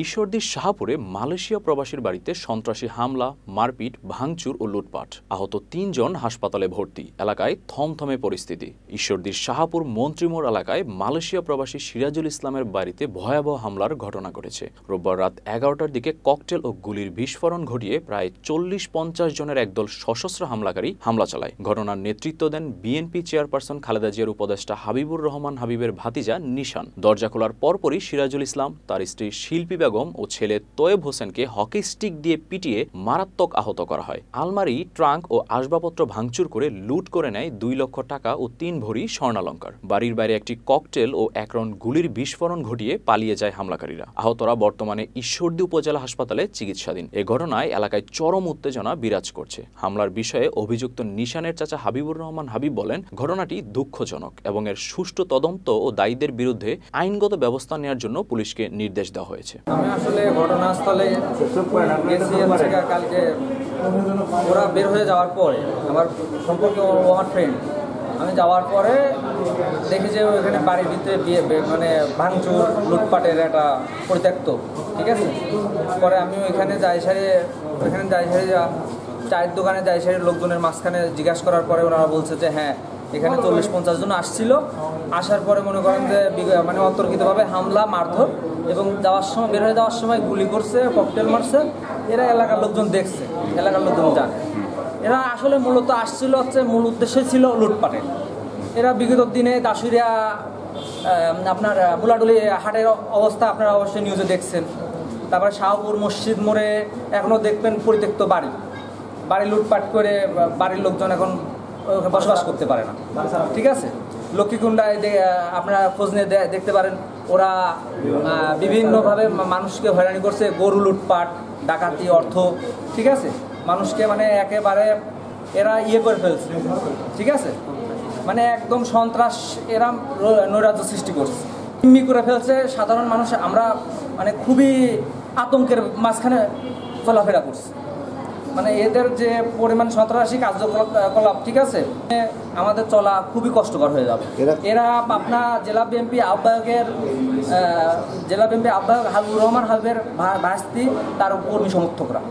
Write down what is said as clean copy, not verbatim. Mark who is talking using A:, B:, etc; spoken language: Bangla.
A: ঈশ্বরদীর শাহপুরে মালয়েশিয়া প্রবাসীর বাড়িতে সন্ত্রাসী হামলা, মারপিট, ভাঙচুর ও লুটপাট। আহত ৩ জন হাসপাতালে ভর্তি। এলাকায় থমথমে পরিস্থিতি। ঈশ্বরদীর শাহপুর মন্ত্রীমোড় এলাকায় মালয়েশিয়া প্রবাসী সিরাজুল ইসলামের বাড়িতে ভয়াবহ হামলার ঘটনা ঘটেছে। রোববার রাত ১১টার দিকে ককটেল ও গুলির বিস্ফোরণ ঘটিয়ে প্রায় ৪০-৫০ জনের একদল সশস্ত্র হামলাকারী হামলা চালায়। ঘটনার নেতৃত্ব দেন বিএনপি চেয়ারপারসন খালেদা জিয়ার উপদেষ্টা হাবিবুর রহমান হাবিবের ভাতিজা নিশান। দরজা খোলার পরপরই সিরাজুল ইসলাম, তার স্ত্রী শিল্পী বেগম ও ছেলে তোয়েব হোসেনকে হকি স্টিক দিয়ে পিটিয়ে মারাত্মক আহত করা হয়। আলমারি, ট্রাঙ্ক ও আসবাবপত্র ভাঙচুর করে লুট করে নেয় ২ লক্ষ টাকা ও ৩ ভরি স্বর্ণালঙ্কার। বাড়ির বাইরে একটি ককটেল ও ১ রাউন্ড গুলির বিস্ফোরণ ঘটিয়ে পালিয়ে যায় হামলাকারীরা। আহতরা বর্তমানে ঈশ্বরদী উপজেলা হাসপাতালে চিকিৎসাধীন। এ ঘটনায় এলাকায় চরম উত্তেজনা বিরাজ করছে। হামলার বিষয়ে অভিযুক্ত নিশানের চাচা হাবিবুর রহমান হাবিব বলেন, ঘটনাটি দুঃখজনক এবং এর সুষ্ঠু তদন্ত ও দায়ীদের বিরুদ্ধে আইনগত ব্যবস্থা নেওয়ার জন্য পুলিশকে নির্দেশ দেওয়া হয়েছে।
B: আমি আসলে ঘটনাস্থলে গেছি কালকে। ওরা বের হয়ে যাওয়ার পরে আমার সম্পর্কে আমার ফ্রেন্ড, আমি যাওয়ার পরে দেখি যে ওইখানে বাড়ির ভিতরে মানে ভাঙচুর, লুটপাটের একটা পরিত্যক্ত, ঠিক আছে। পরে আমি ওইখানে যাই সারি চায়ের দোকানে যাই সারি লোকজনের মাঝখানে জিজ্ঞাসা করার পরে ওনারা বলছে যে হ্যাঁ, এখানে ৪০-৫০ জন আসছিল। আসার পরে মনে করেন যে মানে অতর্কিতভাবে হামলা, মারধর এবং বের হয়ে যাওয়ার সময় গুলি করছে, ককটেল মারছে। এরা এলাকার লোকজন দেখছে, এলাকার লোকজন জানে। এরা আসলে মূলত আসছিল মূল উদ্দেশ্যই ছিল লুটপাটের। এরা বিগত দিনে দাসুরিয়া আপনার বুলাডুলি হাটের অবস্থা আপনারা অবশ্যই নিউজে দেখছেন। তারপরে শাহপুর মসজিদ মোড়ে এখনও দেখবেন পরিত্যক্ত বাড়ি লুটপাট করে বাড়ির লোকজন এখন বসবাস করতে পারে না, ঠিক আছে। লক্ষ্মীকুণ্ডায় আপনারা খোঁজ নিয়ে দেখতে পারেন, ওরা বিভিন্নভাবে মানুষকে হয়রানি করছে। গরু লুটপাট, ডাকাতি, অর্থ, ঠিক আছে। মানুষকে মানে একেবারে এরা করে ফেলছে, ঠিক আছে। মানে একদম সন্ত্রাস, এরা নৈরাজ্য সৃষ্টি করছে, জিম্মি করে ফেলছে সাধারণ মানুষ। আমরা মানে খুবই আতঙ্কের মাঝখানে চলাফেরা করছি। মানে এদের যে পরিমাণ সন্ত্রাসী কার্যকলাপ, ঠিক আছে, আমাদের চলা খুবই কষ্টকর হয়ে যাবে। এরা আপনার জেলা বিএনপি আহ্বায়ক হাবিবুর রহমান হাবিবের ভাস্তি, তার কর্মী সমর্থকরা।